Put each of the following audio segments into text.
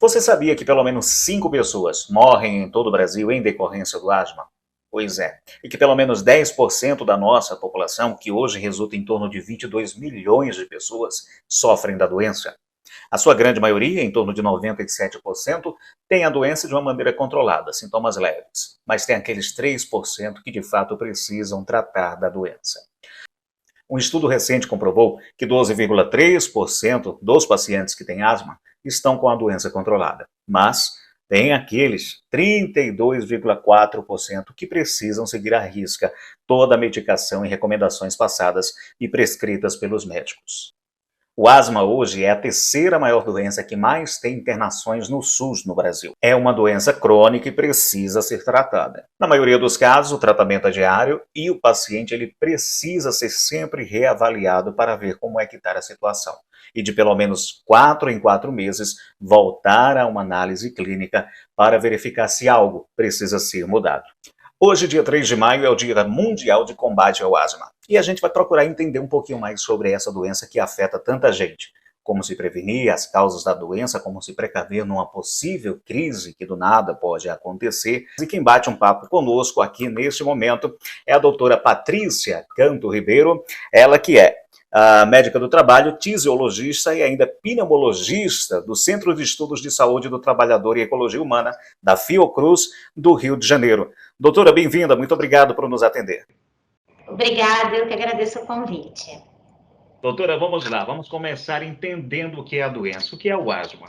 Você sabia que pelo menos 5 pessoas morrem em todo o Brasil em decorrência do asma? Pois é. E que pelo menos 10% da nossa população, que hoje resulta em torno de 22 milhões de pessoas, sofrem da doença. A sua grande maioria, em torno de 97%, tem a doença de uma maneira controlada, sintomas leves. Mas tem aqueles 3% que de fato precisam tratar da doença. Um estudo recente comprovou que 12,3% dos pacientes que têm asma estão com a doença controlada, mas tem aqueles 32,4% que precisam seguir à risca toda a medicação e recomendações passadas e prescritas pelos médicos. O asma hoje é a terceira maior doença que mais tem internações no SUS no Brasil. É uma doença crônica e precisa ser tratada. Na maioria dos casos, o tratamento é diário e o paciente ele precisa ser sempre reavaliado para ver como é que está a situação. E de pelo menos 4 em 4 meses voltar a uma análise clínica para verificar se algo precisa ser mudado. Hoje, dia 3 de maio, é o Dia Mundial de Combate ao Asma. E a gente vai procurar entender um pouquinho mais sobre essa doença que afeta tanta gente. Como se prevenir, as causas da doença, como se precaver numa possível crise que do nada pode acontecer. E quem bate um papo conosco aqui neste momento é a doutora Patrícia Canto Ribeiro, ela que é a médica do trabalho, tisiologista e ainda pneumologista do Centro de Estudos de Saúde do Trabalhador e Ecologia Humana da Fiocruz, do Rio de Janeiro. Doutora, bem-vinda, muito obrigado por nos atender. Obrigada, eu que agradeço o convite. Doutora, vamos lá, vamos começar entendendo o que é a doença. O que é o asma?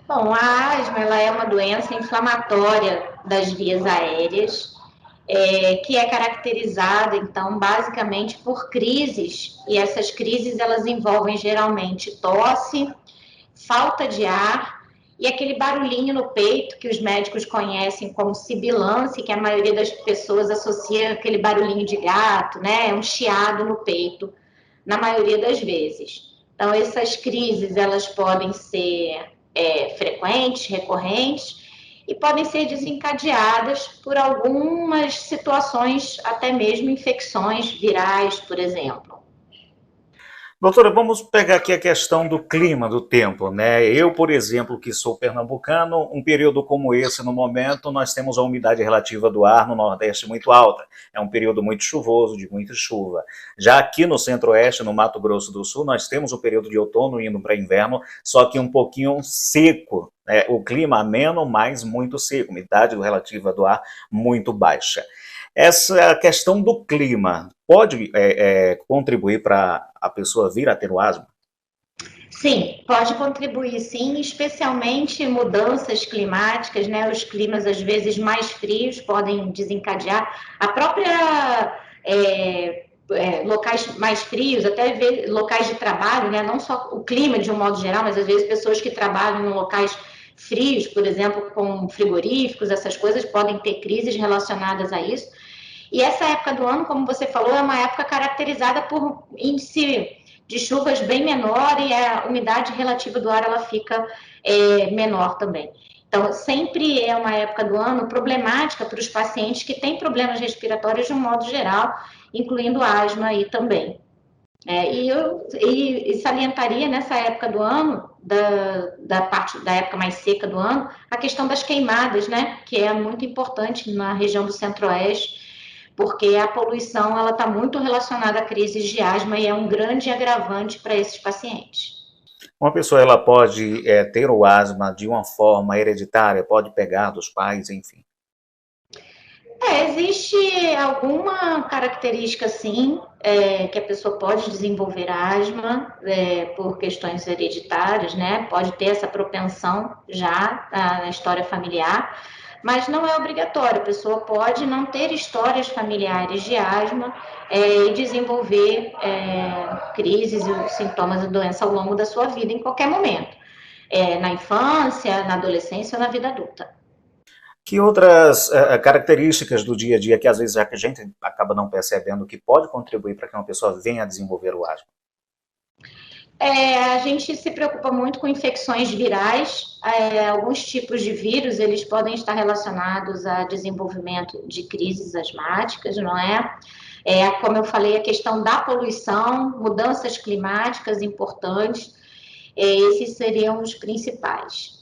Bom, a asma ela é uma doença inflamatória das vias aéreas, que é caracterizada, então, basicamente por crises, e essas crises elas envolvem geralmente tosse, falta de ar e aquele barulhinho no peito que os médicos conhecem como sibilância, que a maioria das pessoas associa aquele barulhinho de gato, né? Um chiado no peito, na maioria das vezes. Então, essas crises, elas podem ser frequentes, recorrentes, e podem ser desencadeadas por algumas situações, até mesmo infecções virais, por exemplo. Doutora, vamos pegar aqui a questão do clima, do tempo, né? Eu, por exemplo, que sou pernambucano, um período como esse, no momento, nós temos a umidade relativa do ar no Nordeste muito alta. É um período muito chuvoso, de muita chuva. Já aqui no Centro-Oeste, no Mato Grosso do Sul, nós temos o período de outono indo para inverno, só que um pouquinho seco, né? O clima ameno, mas muito seco, umidade relativa do ar muito baixa. Essa questão do clima pode contribuir para a pessoa vir a ter o asma? Sim, pode contribuir sim, especialmente mudanças climáticas, né? Os climas às vezes mais frios podem desencadear a própria locais mais frios, até locais de trabalho, né? Não só o clima de um modo geral, mas às vezes pessoas que trabalham em locais frios, por exemplo, com frigoríficos, essas coisas podem ter crises relacionadas a isso. E essa época do ano, como você falou, é uma época caracterizada por índice de chuvas bem menor e a umidade relativa do ar ela fica menor também. Então, sempre é uma época do ano problemática para os pacientes que têm problemas respiratórios de um modo geral, incluindo asma aí também. E salientaria nessa época do ano, da parte da época mais seca do ano, a questão das queimadas, né? Que é muito importante na região do Centro-Oeste, porque a poluição ela está muito relacionada a crises de asma e é um grande agravante para esses pacientes. Uma pessoa ela pode ter o asma de uma forma hereditária, pode pegar dos pais, enfim. Existe alguma característica, sim, que a pessoa pode desenvolver asma por questões hereditárias, né? Pode ter essa propensão já na história familiar, mas não é obrigatório. A pessoa pode não ter histórias familiares de asma e desenvolver crises e sintomas da doença ao longo da sua vida, em qualquer momento, na infância, na adolescência ou na vida adulta. Que outras características do dia a dia que às vezes a gente acaba não percebendo que pode contribuir para que uma pessoa venha a desenvolver o asma? A gente se preocupa muito com infecções virais. Alguns tipos de vírus eles podem estar relacionados a desenvolvimento de crises asmáticas, não é? Como eu falei, a questão da poluição, mudanças climáticas importantes. Esses seriam os principais.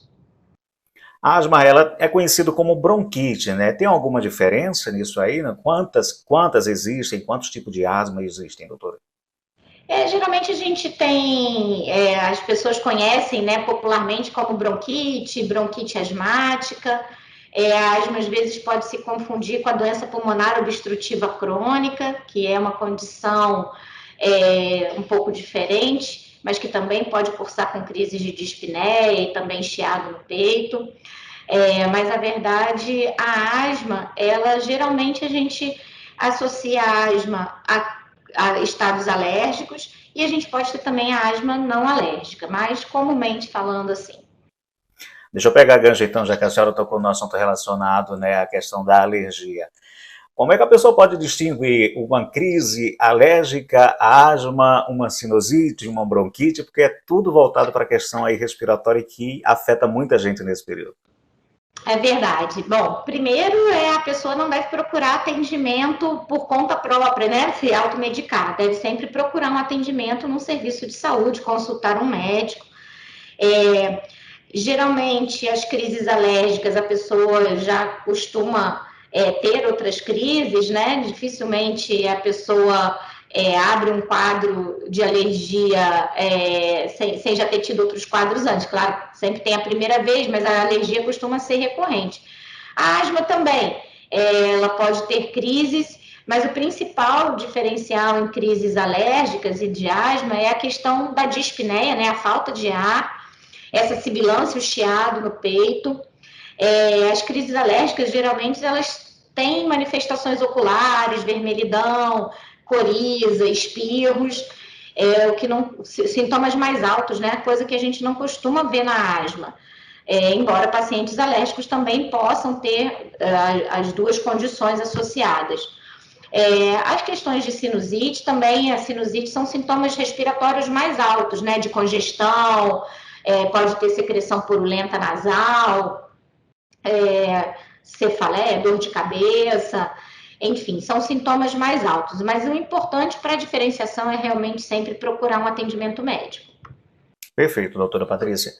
A asma, ela é conhecida como bronquite, né? Tem alguma diferença nisso aí, né? Quantas existem? Quantos tipos de asma existem, doutora? Geralmente a gente tem, as pessoas conhecem, né, popularmente como bronquite, bronquite asmática. A asma às vezes pode se confundir com a doença pulmonar obstrutiva crônica, que é uma condição um pouco diferente, mas que também pode cursar com crises de dispneia e também chiado no peito. Mas a verdade, a asma, ela geralmente a gente associa a asma a estados alérgicos e a gente pode ter também a asma não alérgica, mas comumente falando assim. Deixa eu pegar gancho então, já que a senhora tocou no assunto relacionado, né, à questão da alergia. Como é que a pessoa pode distinguir uma crise alérgica, asma, uma sinusite, uma bronquite, porque é tudo voltado para a questão aí respiratória que afeta muita gente nesse período. É verdade. Bom, primeiro a pessoa não deve procurar atendimento por conta própria, né? Se automedicar. Deve sempre procurar um atendimento num serviço de saúde, consultar um médico. Geralmente, as crises alérgicas, a pessoa já costuma ter outras crises, né? Dificilmente a pessoa abre um quadro de alergia sem já ter tido outros quadros antes. Claro, sempre tem a primeira vez, mas a alergia costuma ser recorrente. A asma também, ela pode ter crises, mas o principal diferencial em crises alérgicas e de asma é a questão da dispneia, né? A falta de ar, essa sibilância, o chiado no peito. As crises alérgicas, geralmente, elas têm manifestações oculares, vermelhidão, coriza, espirros, o que não, sintomas mais altos, né? Coisa que a gente não costuma ver na asma. Embora pacientes alérgicos também possam ter as duas condições associadas. As questões de sinusite também, a sinusite são sintomas respiratórios mais altos, né? De congestão, pode ter secreção purulenta nasal, cefaleia, dor de cabeça, enfim, são sintomas mais altos. Mas o importante para a diferenciação é realmente sempre procurar um atendimento médico. Perfeito, doutora Patrícia.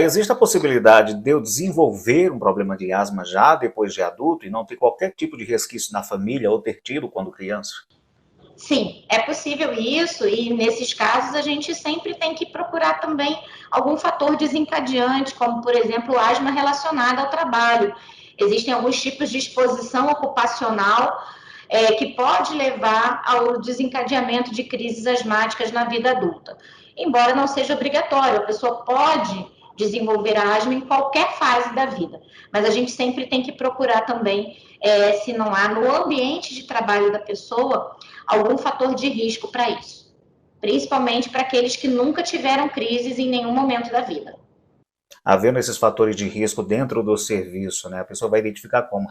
Existe a possibilidade de eu desenvolver um problema de asma já depois de adulto e não ter qualquer tipo de resquício na família ou ter tido quando criança? Sim, é possível isso, e nesses casos a gente sempre tem que procurar também algum fator desencadeante, como, por exemplo, asma relacionada ao trabalho. Existem alguns tipos de exposição ocupacional que pode levar ao desencadeamento de crises asmáticas na vida adulta. Embora não seja obrigatório, a pessoa pode desenvolver a asma em qualquer fase da vida, mas a gente sempre tem que procurar também se não há no ambiente de trabalho da pessoa algum fator de risco para isso, principalmente para aqueles que nunca tiveram crises em nenhum momento da vida. Havendo esses fatores de risco dentro do serviço, né, a pessoa vai identificar como.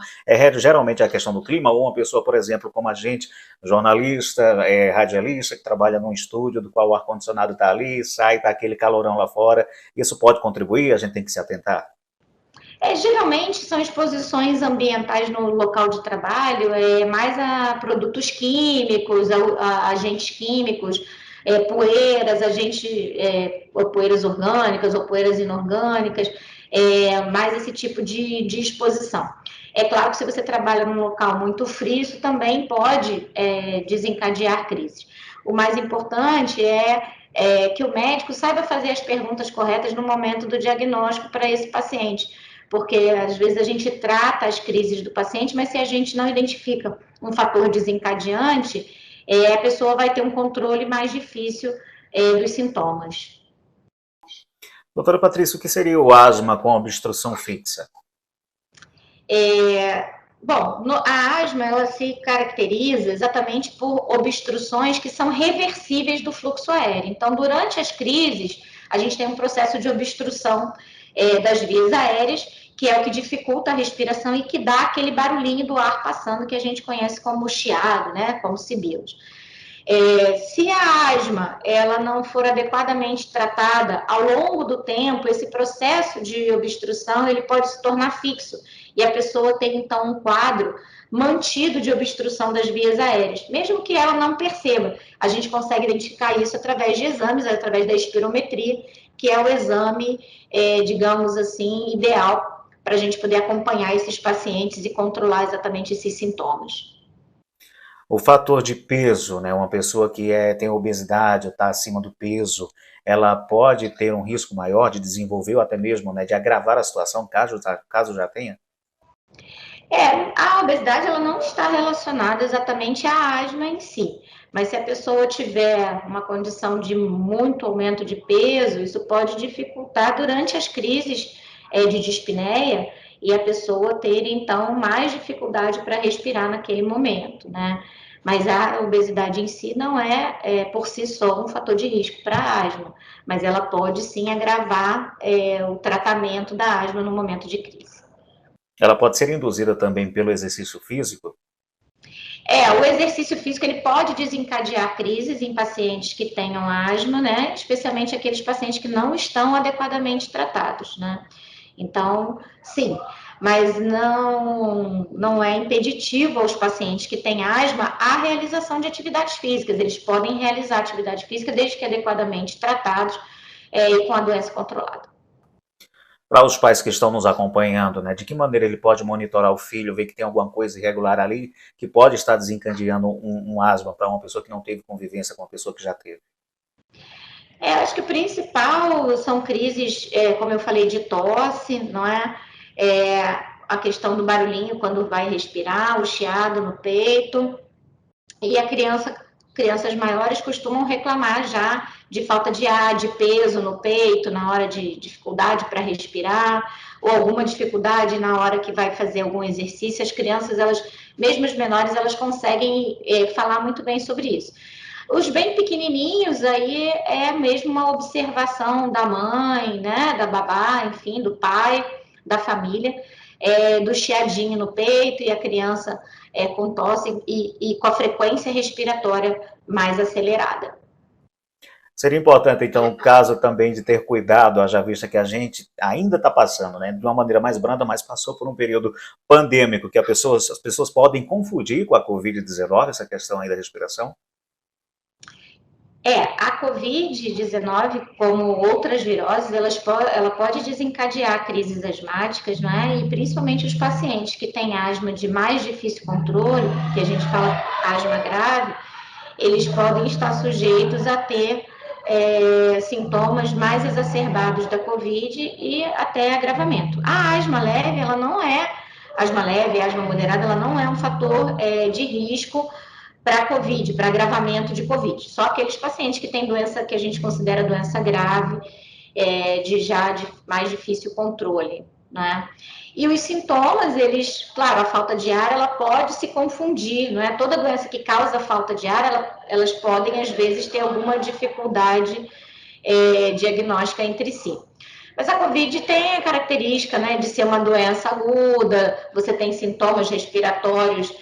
Geralmente a questão do clima, ou uma pessoa, por exemplo, como a gente, jornalista, radialista, que trabalha num estúdio do qual o ar-condicionado está ali, sai, está aquele calorão lá fora, isso pode contribuir, a gente tem que se atentar? Geralmente são exposições ambientais no local de trabalho, mais a produtos químicos, a agentes químicos, poeiras, ou poeiras orgânicas ou poeiras inorgânicas, mais esse tipo de exposição. É claro que se você trabalha num local muito frio, isso também pode desencadear crises. O mais importante é que o médico saiba fazer as perguntas corretas no momento do diagnóstico para esse paciente, porque às vezes a gente trata as crises do paciente, mas se a gente não identifica um fator desencadeante, a pessoa vai ter um controle mais difícil dos sintomas. Doutora Patrícia, o que seria o asma com obstrução fixa? Bom, a asma ela se caracteriza exatamente por obstruções que são reversíveis do fluxo aéreo. Então, durante as crises, a gente tem um processo de obstrução das vias aéreas, que é o que dificulta a respiração e que dá aquele barulhinho do ar passando que a gente conhece como chiado, né? Como sibilos. Se a asma ela não for adequadamente tratada ao longo do tempo, esse processo de obstrução ele pode se tornar fixo e a pessoa tem então um quadro mantido de obstrução das vias aéreas, mesmo que ela não perceba. A gente consegue identificar isso através de exames, através da espirometria, que é o exame, digamos assim, ideal para a gente poder acompanhar esses pacientes e controlar exatamente esses sintomas. O fator de peso, né? Uma pessoa que tem obesidade ou está acima do peso, ela pode ter um risco maior de desenvolver ou até mesmo, né, de agravar a situação, caso já tenha? A obesidade ela não está relacionada exatamente à asma em si, mas se a pessoa tiver uma condição de muito aumento de peso, isso pode dificultar durante as crises de dispneia e a pessoa ter então mais dificuldade para respirar naquele momento, né? Mas a obesidade em si não por si só um fator de risco para a asma, mas ela pode sim agravar o tratamento da asma no momento de crise. Ela pode ser induzida também pelo exercício físico? O exercício físico ele pode desencadear crises em pacientes que tenham asma, né? Especialmente aqueles pacientes que não estão adequadamente tratados, né? Então, sim, mas não é impeditivo aos pacientes que têm asma a realização de atividades físicas. Eles podem realizar atividade física desde que adequadamente tratados e com a doença controlada. Para os pais que estão nos acompanhando, né, de que maneira ele pode monitorar o filho, ver que tem alguma coisa irregular ali, que pode estar desencadeando um asma para uma pessoa que não teve convivência com uma pessoa que já teve? Acho que o principal são crises, como eu falei, de tosse, não é? A questão do barulhinho quando vai respirar, o chiado no peito. E crianças maiores costumam reclamar já de falta de ar, de peso no peito, na hora de dificuldade para respirar, ou alguma dificuldade na hora que vai fazer algum exercício. As crianças, elas, mesmo as menores, elas conseguem falar muito bem sobre isso. Os bem pequenininhos, aí é mesmo uma observação da mãe, né, da babá, enfim, do pai, da família, do chiadinho no peito e a criança com tosse e com a frequência respiratória mais acelerada. Seria importante, então, o caso também de ter cuidado, haja vista que a gente ainda está passando, né, de uma maneira mais branda, mas passou por um período pandêmico, que as pessoas podem confundir com a Covid-19, essa questão aí da respiração? A Covid-19, como outras viroses, ela pode desencadear crises asmáticas, né? E principalmente os pacientes que têm asma de mais difícil controle, que a gente fala asma grave, eles podem estar sujeitos a ter sintomas mais exacerbados da Covid e até agravamento. A asma leve, ela não é, asma leve, asma moderada, ela não é um fator de risco para COVID, para agravamento de COVID. Só aqueles pacientes que têm doença que a gente considera doença grave, de mais difícil controle, né? E os sintomas, claro, a falta de ar, ela pode se confundir, não é? Toda doença que causa falta de ar, elas podem, às vezes, ter alguma dificuldade diagnóstica entre si. Mas a COVID tem a característica, né, de ser uma doença aguda, você tem sintomas respiratórios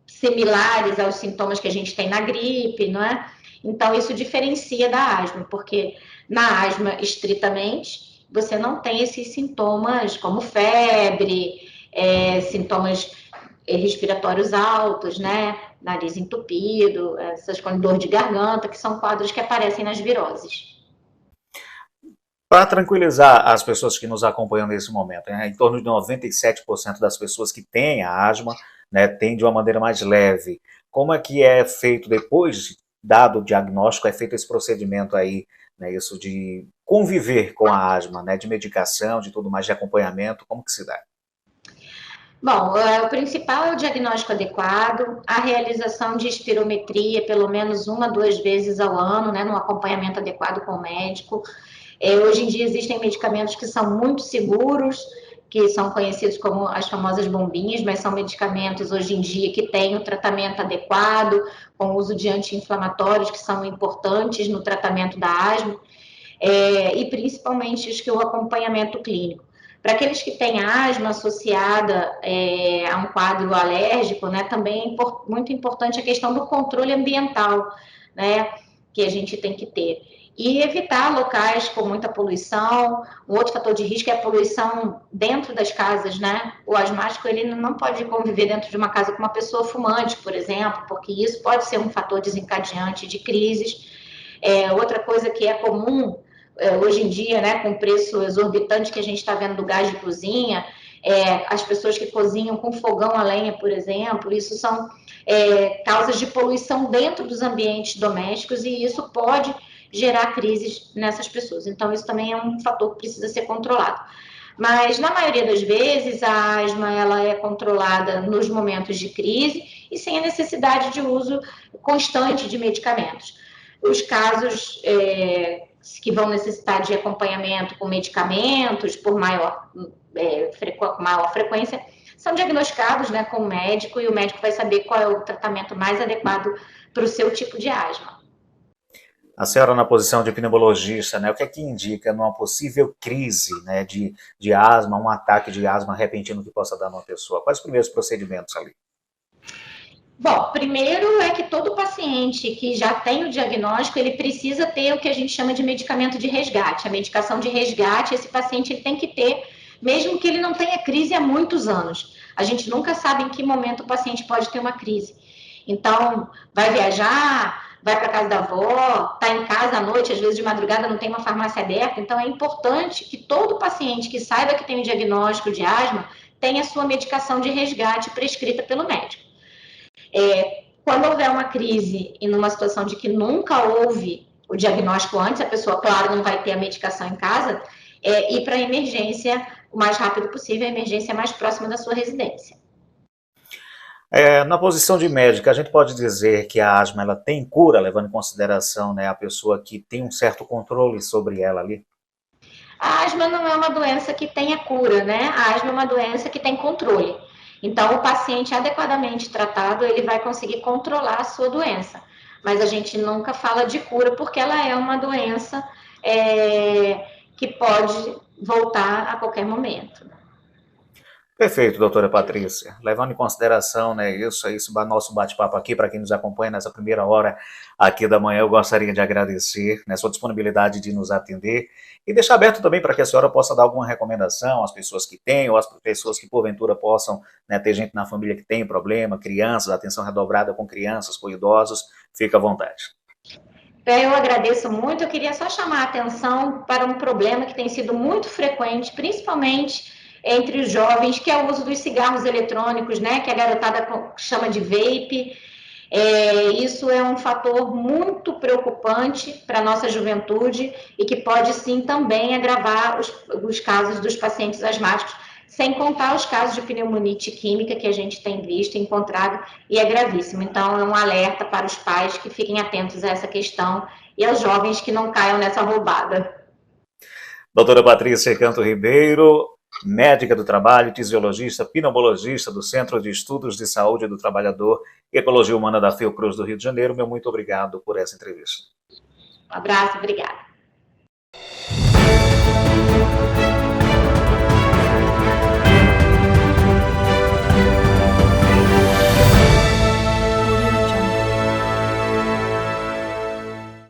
similares aos sintomas que a gente tem na gripe, não é? Então, isso diferencia da asma, porque na asma, estritamente, você não tem esses sintomas como febre, sintomas respiratórios altos, né? Nariz entupido, essas com dor de garganta, que são quadros que aparecem nas viroses. Para tranquilizar as pessoas que nos acompanham nesse momento, né, em torno de 97% das pessoas que têm a asma, né, têm de uma maneira mais leve. Como é que é feito depois, dado o diagnóstico, é feito esse procedimento aí, né, isso de conviver com a asma, né, de medicação, de tudo mais, de acompanhamento, como que se dá? Bom, o principal é o diagnóstico adequado, a realização de espirometria pelo menos 1 a 2 vezes ao ano, né, no acompanhamento adequado com o médico. Hoje em dia existem medicamentos que são muito seguros, que são conhecidos como as famosas bombinhas, mas são medicamentos hoje em dia que têm o tratamento adequado, com o uso de anti-inflamatórios, que são importantes no tratamento da asma, e principalmente os que o acompanhamento clínico. Para aqueles que têm asma associada a um quadro alérgico, né, também é muito importante a questão do controle ambiental, né, que a gente tem que ter. E evitar locais com muita poluição. Um outro fator de risco é a poluição dentro das casas, né? O asmático, ele não pode conviver dentro de uma casa com uma pessoa fumante, por exemplo, porque isso pode ser um fator desencadeante de crises. Outra coisa que é comum hoje em dia, né, com o preço exorbitante que a gente está vendo do gás de cozinha, as pessoas que cozinham com fogão a lenha, por exemplo, isso são causas de poluição dentro dos ambientes domésticos e isso pode gerar crises nessas pessoas. Então, isso também é um fator que precisa ser controlado. Mas, na maioria das vezes, a asma ela é controlada nos momentos de crise e sem a necessidade de uso constante de medicamentos. Os casos que vão necessitar de acompanhamento com medicamentos por maior frequência são diagnosticados, né, com o médico, e o médico vai saber qual é o tratamento mais adequado para o seu tipo de asma. A senhora, na posição de pneumologista, né, o que é que indica numa possível crise, né, de asma, um ataque de asma repentino que possa dar numa pessoa? Quais os primeiros procedimentos ali? Bom, primeiro é que todo paciente que já tem o diagnóstico, ele precisa ter o que a gente chama de medicamento de resgate. A medicação de resgate, esse paciente ele tem que ter, mesmo que ele não tenha crise há muitos anos. A gente nunca sabe em que momento o paciente pode ter uma crise. Então, vai viajar, vai para casa da avó, está em casa à noite, às vezes de madrugada não tem uma farmácia aberta. Então, é importante que todo paciente que saiba que tem o diagnóstico de asma tenha a sua medicação de resgate prescrita pelo médico. Quando houver uma crise e numa situação de que nunca houve o diagnóstico antes, a pessoa, claro, não vai ter a medicação em casa, ir para a emergência o mais rápido possível, a emergência mais próxima da sua residência. Na posição de médica, a gente pode dizer que a asma ela tem cura, levando em consideração, né, a pessoa que tem um certo controle sobre ela ali? A asma não é uma doença que tenha cura, né? A asma é uma doença que tem controle. Então, o paciente adequadamente tratado, ele vai conseguir controlar a sua doença. Mas a gente nunca fala de cura, porque ela é uma doença que pode voltar a qualquer momento. Perfeito, doutora Patrícia. Levando em consideração, né, isso nosso bate-papo aqui, para quem nos acompanha nessa primeira hora aqui da manhã, eu gostaria de agradecer, né, sua disponibilidade de nos atender e deixar aberto também para que a senhora possa dar alguma recomendação às pessoas que têm ou às pessoas que porventura possam, né, ter gente na família que tem problema, crianças, atenção redobrada com crianças, com idosos, fica à vontade. Eu agradeço muito, eu queria só chamar a atenção para um problema que tem sido muito frequente, principalmente entre os jovens, que é o uso dos cigarros eletrônicos, né, que a garotada chama de vape. Isso é um fator muito preocupante para a nossa juventude e que pode sim também agravar os casos dos pacientes asmáticos, sem contar os casos de pneumonite química que a gente tem visto, encontrado, e é gravíssimo. Então, é um alerta para os pais que fiquem atentos a essa questão e aos jovens que não caiam nessa roubada. Doutora Patrícia Canto Ribeiro, médica do trabalho, fisiologista, pneumologista do Centro de Estudos de Saúde do Trabalhador e Ecologia Humana da Fiocruz do Rio de Janeiro. Meu muito obrigado por essa entrevista. Um abraço, obrigada.